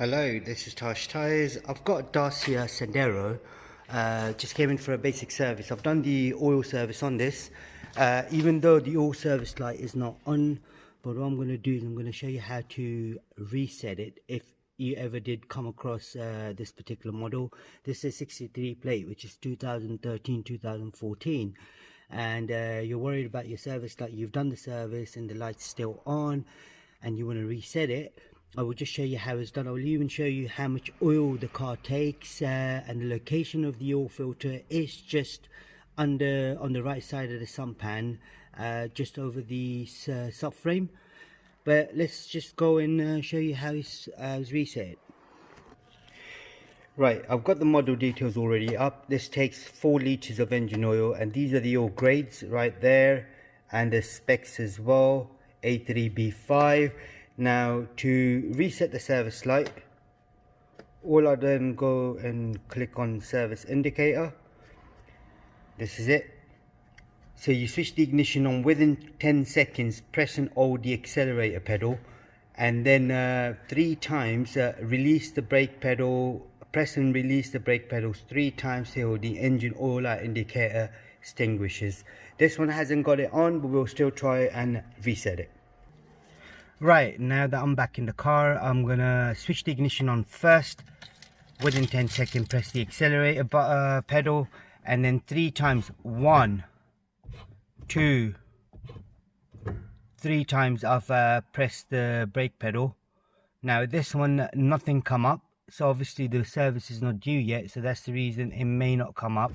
Hello, this is Tash Tyres. I've got a Dacia Sandero. Just came in for a basic service. I've done the oil service on this, even though the oil service light is not on. But what I'm going to do is I'm going to show you how to reset it if you ever did come across this particular model. This is 63 plate, which is 2013-2014. And you're worried about your service light. You've done the service and the light's still on and you want to reset it. I will just show you how it's done. I will even show you how much oil the car takes, and the location of the oil filter is just on the right side of the sunpan, just over the subframe. But let's just go and show you how it's reset. Right, I've got the model details already up. This takes 4 litres of engine oil, and these are the oil grades right there, and the specs as well, A3B5. Now to reset the service light, all I then go and click on service indicator. This is it. So you switch the ignition on within 10 seconds, press and hold the accelerator pedal, and then 3 times release the brake pedal, press and release the brake pedals 3 times till the engine oil light indicator extinguishes. This one hasn't got it on, but we'll still try and reset it. Right, now that I'm back in the car, I'm gonna switch the ignition on first. Within 10 seconds, press the accelerator pedal, and then 3 times. 1, 2, 3 times I've pressed the brake pedal. Now this one, nothing come up, so obviously the service is not due yet, so that's the reason it may not come up.